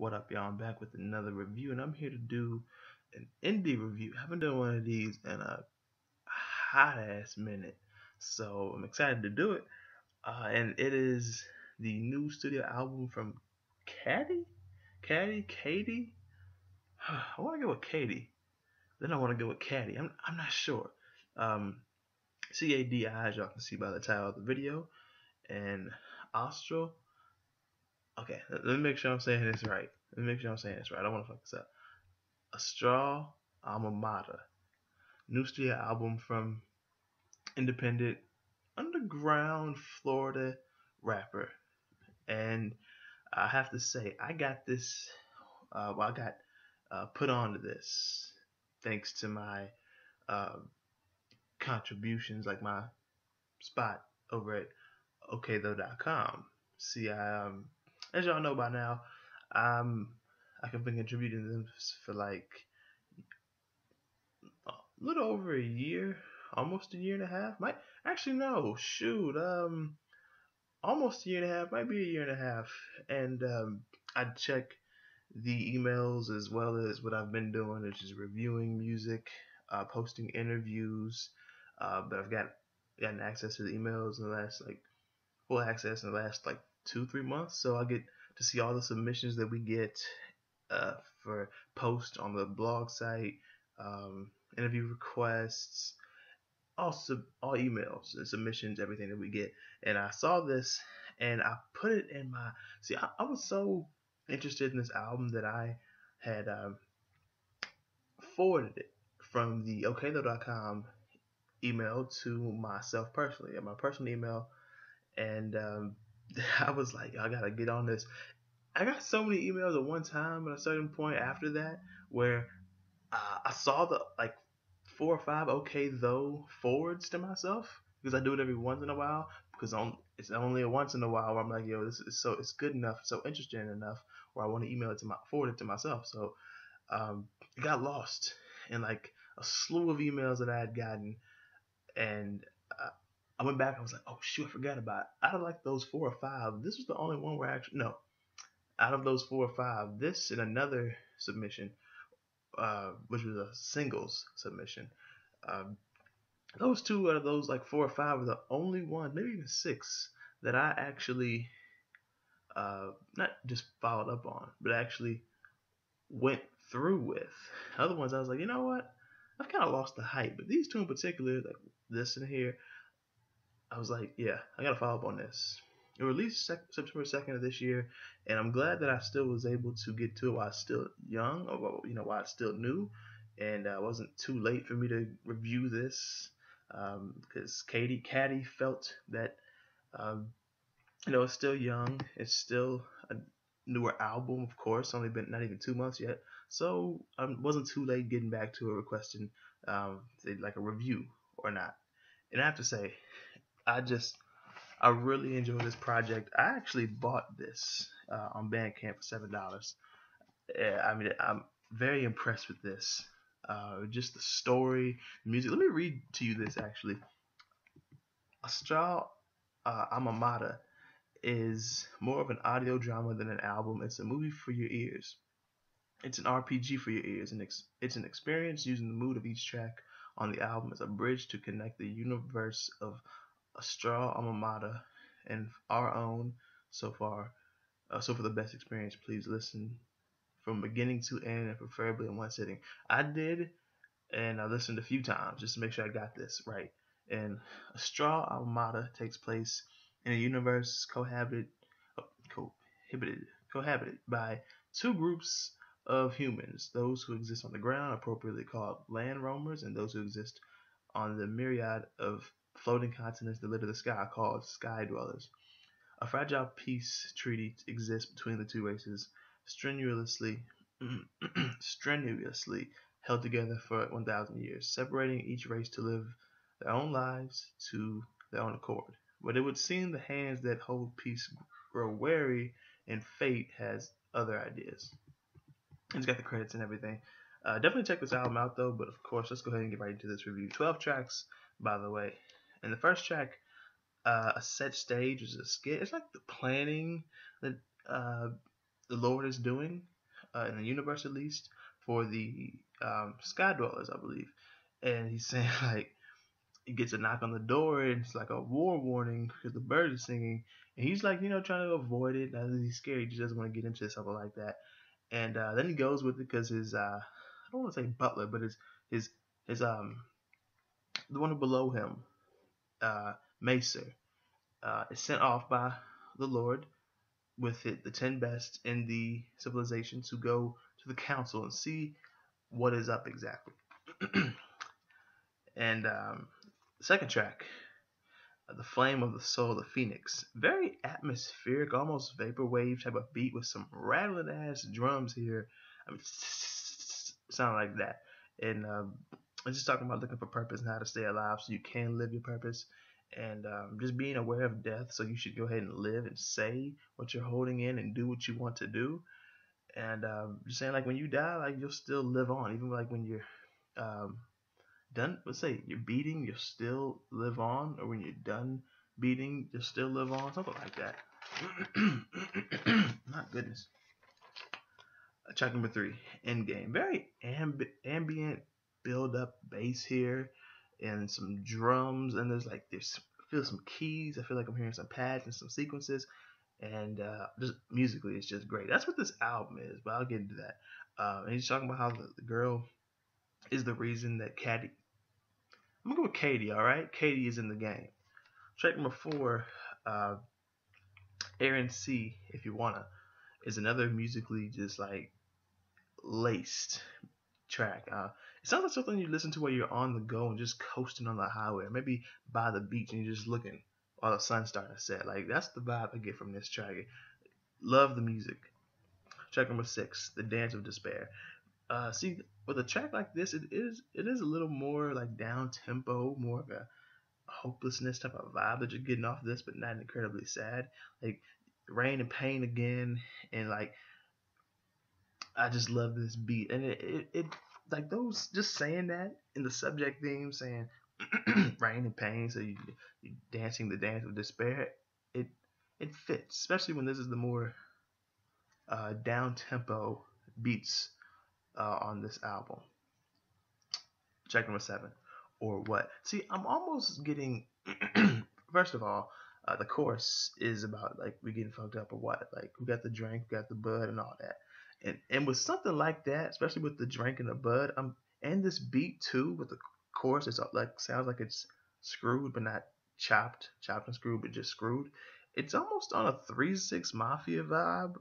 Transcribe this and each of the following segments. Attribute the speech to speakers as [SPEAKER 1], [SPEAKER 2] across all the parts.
[SPEAKER 1] What up, y'all? I'm back with another review, and I'm here to do an indie review. I haven't done one of these in a hot ass minute, so I'm excited to do it. And it is the new studio album from Cadi? Cadi? I want to go with Cadi. Then I want to go with Cadi. I'm not sure. Um, Cadi, as y'all can see by the title of the video, and Astral. Okay, let me make sure I'm saying this right. Let me make sure I'm saying this right. I don't want to fuck this up. Astral, Almamatta, new studio album from independent underground Florida rapper. And I have to say, I got this. I got put onto this thanks to my uh, contributions, like my spot over at OKThough.com. See, as y'all know by now, I'm I've been contributing to them for like a little over a year, almost a year and a half. Might actually no, shoot, almost a year and a half, might be a year and a half. And I check the emails as well as what I've been doing, which is reviewing music, posting interviews. But I've gotten access to the emails in the last like full access in the last like 2-3 months. So I get to see all the submissions that we get uh, for posts on the blog site, interview requests, all emails and submissions, everything that we get. And I saw this and I put it in my. See, I was so interested in this album that I had forwarded it from the OKThough.com email to myself personally, at my personal email. And I was like, I gotta get on this. I got so many emails at one time at a certain point after that where I saw the like 4 or 5 okay though forwards to myself because I do it every once in a while because it's only a once in a while where I'm like, yo, this is it's good enough, so interesting enough where I want to email it to forward it to myself. So it got lost in like a slew of emails that I had gotten, and I went back. I was like, oh shoot, I forgot about it. Out of like those 4 or 5, this was the only one where I actually no. Out of those 4 or 5, this and another submission, which was a singles submission. Um, those two out of those like 4 or 5 are the only ones, maybe even 6, that I actually not just followed up on, but actually went through with. Other ones I was like, you know what? I've kind of lost the hype, but these two in particular, like this in here, I was like, yeah, I gotta follow up on this. It released September 2nd of this year, and I'm glad that I still was able to get to it while I was still young, or while I was still new, and it wasn't too late for me to review this, because Cadi felt that um, it's still young, it's still a newer album, of course, only been not even 2 months yet, so I wasn't too late getting back to it requesting say like a review or not. And I have to say, I just I really enjoy this project. I actually bought this on Bandcamp for $7. I mean, I'm very impressed with this. Just the story, music. Let me read to you this actually. Astral Almamatta is more of an audio drama than an album. It's a movie for your ears. It's an RPG for your ears, and it's an experience using the mood of each track on the album as a bridge to connect the universe of Astral Almamatta and our own so far. So for the best experience, please listen from beginning to end and preferably in one sitting. I did, and I listened a few times just to make sure I got this right. And Astral Almamatta takes place in a universe cohabited, cohabited by two groups of humans: those who exist on the ground, appropriately called land roamers, and those who exist on the myriad of floating continents that litter the sky, called sky dwellers. A fragile peace treaty exists between the two races, strenuously, strenuously held together for 1,000 years, separating each race to live their own lives to their own accord. But it would seem the hands that hold peace grow wary, and fate has other ideas. It's got the credits and everything. Definitely check this album out though, but of course, let's go ahead and get right into this review. 12 tracks, by the way. And the first track, a set stage, is a skit. It's like the planning that the Lord is doing in the universe, at least for the sky dwellers, I believe. And he's saying like he gets a knock on the door, and it's like a war warning because the bird is singing, and he's like, trying to avoid it. Now that he's scared, he just doesn't want to get into something like that. And then he goes with it because his I don't want to say butler, but his his the one below him, Macer, is sent off by the Lord with it, the 10 best in the civilization to go to the council and see what is up exactly. And second track, the flame of the soul of the phoenix, very atmospheric, almost vaporwave type of beat with some rattling ass drums here. I mean, sound like that. And it's just talking about looking for purpose and how to stay alive so you can live your purpose. And just being aware of death, so you should go ahead and live and say what you're holding in and do what you want to do. And just saying, like, when you die, like, you'll still live on, even like when you're um, done. Let's say you're beating, you'll still live on, or when you're done beating, you'll still live on, something like that. My goodness. Track number 3, Endgame. Very ambient build up bass here, and some drums, and there's I feel some keys. I feel like I'm hearing some pads and some sequences, and just musically, it's just great. That's what this album is, but I'll get into that. And he's talking about how the girl is the reason that Cadi. I'm gonna go with Cadi. All right, Cadi is in the game. Track number 4, uh, Aaron C. If you wanna, is another musically just like laced track. It sounds like something you listen to while you're on the go and just coasting on the highway, or maybe by the beach and you're just looking while the sun's starting to set. Like that's the vibe I get from this track. Love the music. Track number 6, The Dance of Despair. See, with a track like this, it is a little more like down tempo, more of a hopelessness type of vibe that you're getting off this, but not incredibly sad. Like rain and pain again, and like I just love this beat, and it like those just saying that in the subject theme, saying rain and pain, so you dancing the dance of despair. It it fits, especially when this is the more down tempo beats on this album. Check number 7, Or What. See, I'm almost getting. First of all, the chorus is about like we getting fucked up or what. Like we got the drink, we got the bud, and all that. And with something like that, especially with the drink and the bud, and this beat too with the chorus, it's like sounds like it's screwed but not chopped and screwed, but just screwed. It's almost on a 3-6 Mafia vibe.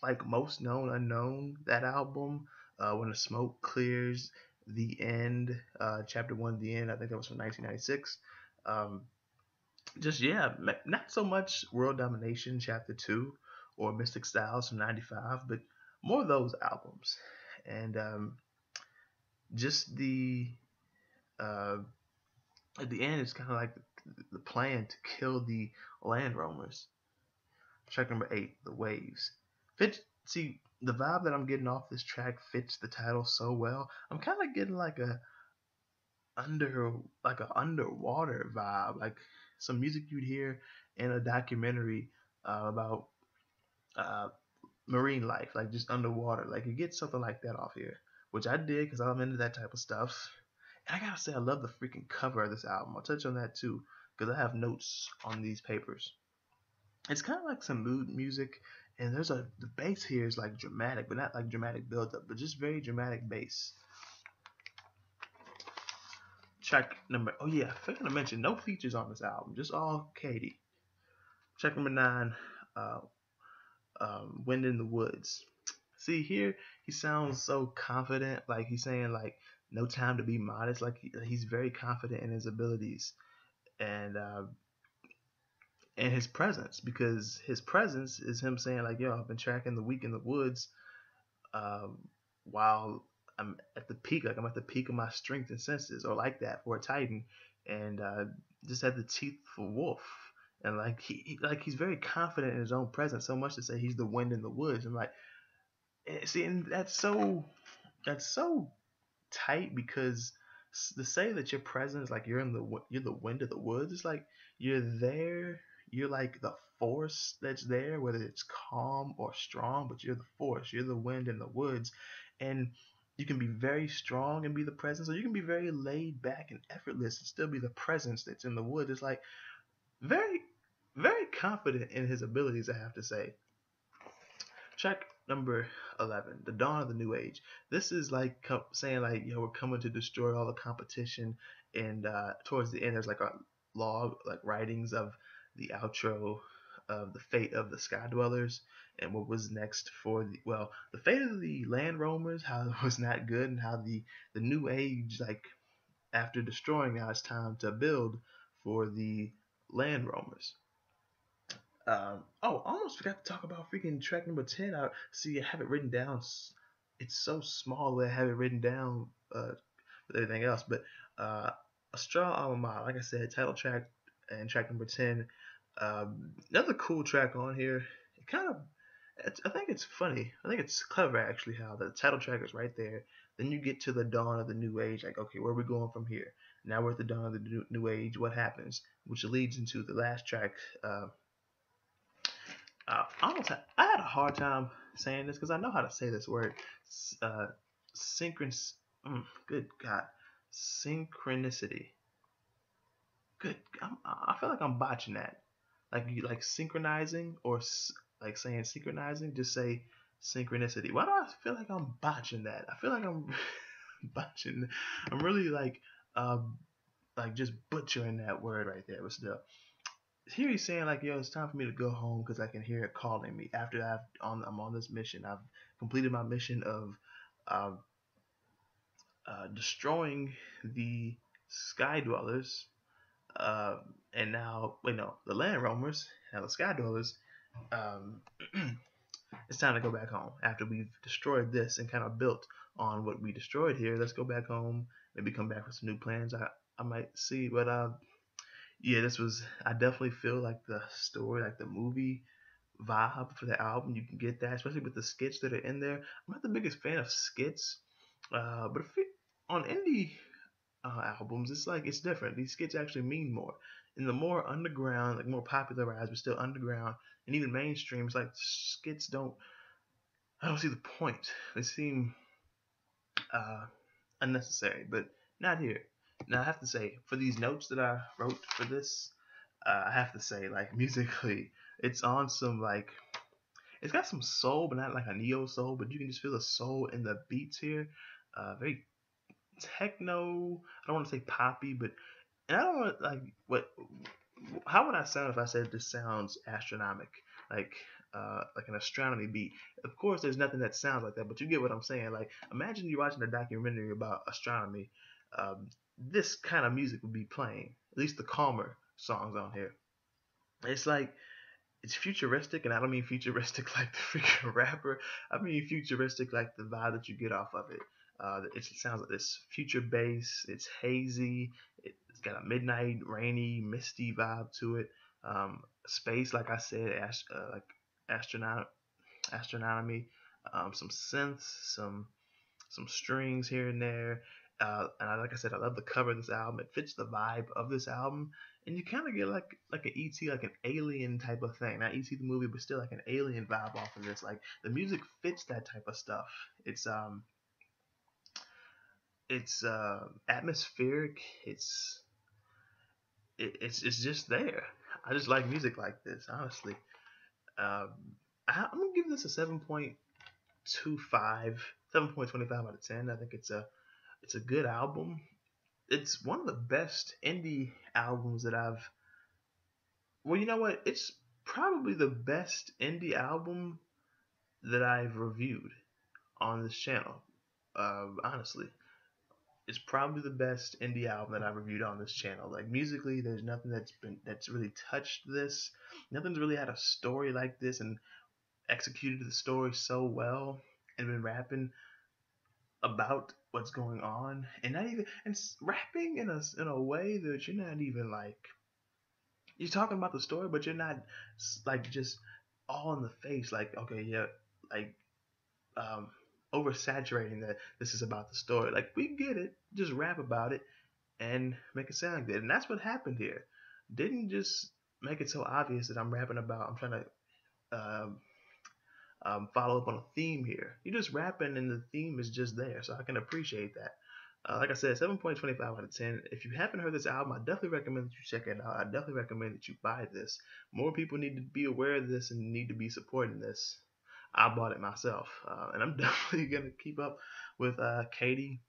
[SPEAKER 1] Like Most Known Unknown, that album, When the Smoke Clears, The End, Chapter 1, The End. I think that was from 1996. Um, just yeah, not so much World Domination Chapter 2 or Mystic Styles from 95, but more of those albums. And just uh, at the end, it's kind of like the plan to kill the land roamers. Track number 8, The Waves. See, the vibe that I'm getting off this track fits the title so well. I'm kind of getting like a underwater vibe, like some music you'd hear in a documentary about uh, marine life, like just underwater. Like you get something like that off here, which I did because I'm into that type of stuff. And I gotta say, I love the freaking cover of this album. I'll touch on that too because I have notes on these papers. It's kind of like some mood music, and the bass here is like dramatic, but not like dramatic build up, but just very dramatic bass. Track number, oh yeah, I forgot to mention, no features on this album, just all Cadi. Track number 9, uh, Wind in the Woods. See here, he sounds so confident, like he's saying like no time to be modest, like he's very confident in his abilities and his presence, because his presence is him saying like, yo, I've been tracking the week in the woods um, while I'm at the peak, like I'm at the peak of my strength and senses, or like that for a Titan, and just had the teeth for wolf, and like he's very confident in his own presence, so much to say he's the wind in the woods, and like see, and that's so tight because to say that your presence, like you're the wind of the woods, it's like you're there, You're like the force that's there, whether it's calm or strong, but you're the force. You're the wind in the woods, and you can be very strong and be the presence, or you can be very laid back and effortless and still be the presence that's in the woods. It's like very, very confident in his abilities, I have to say. Track number 11, The Dawn of the New Age. This is like saying like, yo, we're coming to destroy all the competition. And towards the end, there's like a log, like writings of the outro of the fate of the Sky Dwellers and what was next for the fate of the land roamers, how it was not good, and how the New Age, like after destroying, now it's time to build for the land roamers. Oh, I almost forgot to talk about freaking track number 10. I see. I have it written down. It's so small that I have it written down with everything else. But Astral Almamatta, like I said, title track and track number 10. Another cool track on here. It kind of, I think it's funny. I think it's clever actually how the title track is right there. Then you get to the dawn of the new age. Like, okay, where are we going from here? Now we're at the dawn of the new age. What happens? Which leads into the last track. I had a hard time saying this because I know how to say this word. Uh, synchron. Good God, synchronicity. Good. I feel like I'm botching that. Like synchronizing or like saying synchronizing. Just say synchronicity. Why do I feel like I'm botching that? I feel like I'm botching. I'm really like just butchering that word right there. But still, here he's saying like, yo, it's time for me to go home because I can hear it calling me. After I'm on this mission. I've completed my mission of uh, destroying the sky dwellers, uh, and now wait no, the land roamers. Now the sky dwellers. Um, it's time to go back home after we've destroyed this and kind of built on what we destroyed here. Let's go back home. Maybe come back with some new plans. I might see, but yeah, this was. I definitely feel like the story, like the movie vibe for the album. You can get that, especially with the skits that are in there. I'm not the biggest fan of skits, but on indie albums, it's like it's different. These skits actually mean more. In the more underground, like more popularized, but still underground, and even mainstream, it's like skits don't. I don't see the point. They seem uh, unnecessary, but not here. Now I have to say, for these notes that I wrote for this, I have to say, like musically, it's on some like it's got some soul, but not like a neo soul, but you can just feel the soul in the beats here. Very techno. I don't want to say poppy, but and I don't want like what. How would I sound if I said this sounds astronomic, like an astronomy beat? Of course, there's nothing that sounds like that, but you get what I'm saying. Like, imagine you're watching a documentary about astronomy. Um, this kind of music would be playing. At least the calmer songs on here. It's like it's futuristic, and I don't mean futuristic like the freaking rapper. I mean futuristic like the vibe that you get off of it. It sounds like this future bass. It's hazy. It's got a midnight, rainy, misty vibe to it. Space, like I said, like astronaut, astronomy. Some synths, some strings here and there. Like I said, I love the cover of this album. It fits the vibe of this album, and you kind of get like an ET, like an alien type of thing. Not ET the movie, but still like an alien vibe off of this. Like the music fits that type of stuff. It's atmospheric. It's just there. I just like music like this, honestly. Um, I'm gonna give this a 7.25, 7.25 out of 10. I think it's a good album. It's one of the best indie albums that I've. Well, you know what? It's probably the best indie album that I've reviewed on this channel. Honestly, it's probably the best indie album that I've reviewed on this channel. Like musically, there's nothing that's really touched this. Nothing's really had a story like this and executed the story so well and been rapping about what's going on and not even and rapping in a way that you're not even like you're talking about the story, but you're not like just all in the face. Like okay, yeah, like um, oversaturating that this is about the story. Like we get it, just rap about it and make it sound good, and that's what happened here. Didn't just make it so obvious that I'm rapping about. I'm trying to follow up on a theme here. You're just rapping, and the theme is just there, so I can appreciate that. Like I said, 7.25 out of 10. If you haven't heard this album, I definitely recommend that you check it out. I definitely recommend that you buy this. More people need to be aware of this and need to be supporting this. I bought it myself, and I'm definitely gonna keep up with Cadi,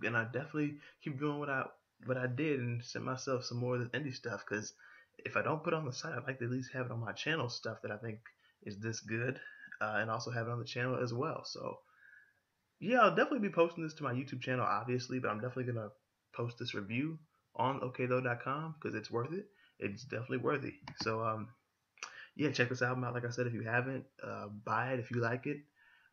[SPEAKER 1] and I definitely keep doing what I did and send myself some more of this indie stuff. Because if I don't put it on the site, I'd like to at least have it on my channel stuff that I think is this good, and also have it on the channel as well. So yeah, I'll definitely be posting this to my YouTube channel, obviously, but I'm definitely gonna post this review on okaythough.com because it's worth it. It's definitely worthy. So yeah, check this album out. Like I said, if you haven't, buy it if you like it.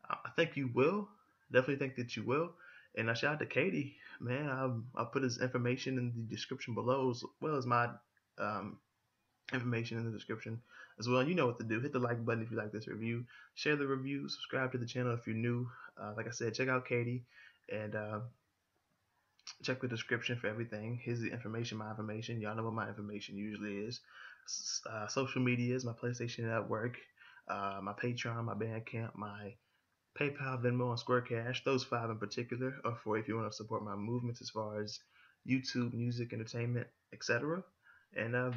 [SPEAKER 1] I think you will. Definitely think that you will. And I shout out to Cadi, man. I'll put his information in the description below, as well as my um, information in the description as well. You know what to do. Hit the like button if you like this review. Share the review. Subscribe to the channel if you're new. Like I said, check out Cadi and check the description for everything. Here's the information, my information. Y'all know what my information usually is. Social media is my PlayStation Network, my Patreon, my Bandcamp, my PayPal, Venmo, and Square Cash. Those 5 in particular are for if you want to support my movements as far as YouTube, music, entertainment, etc. And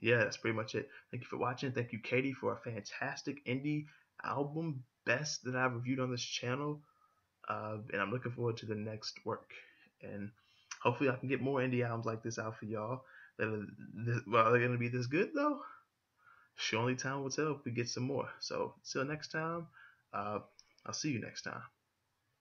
[SPEAKER 1] yeah, that's pretty much it. Thank you for watching. Thank you, Cadi, for a fantastic indie album, best that I've reviewed on this channel. And I'm looking forward to the next work. And hopefully, I can get more indie albums like this out for y'all. Are they going to be this good though? Only time will tell if we get some more. So, till next time, uh, I'll see you next time.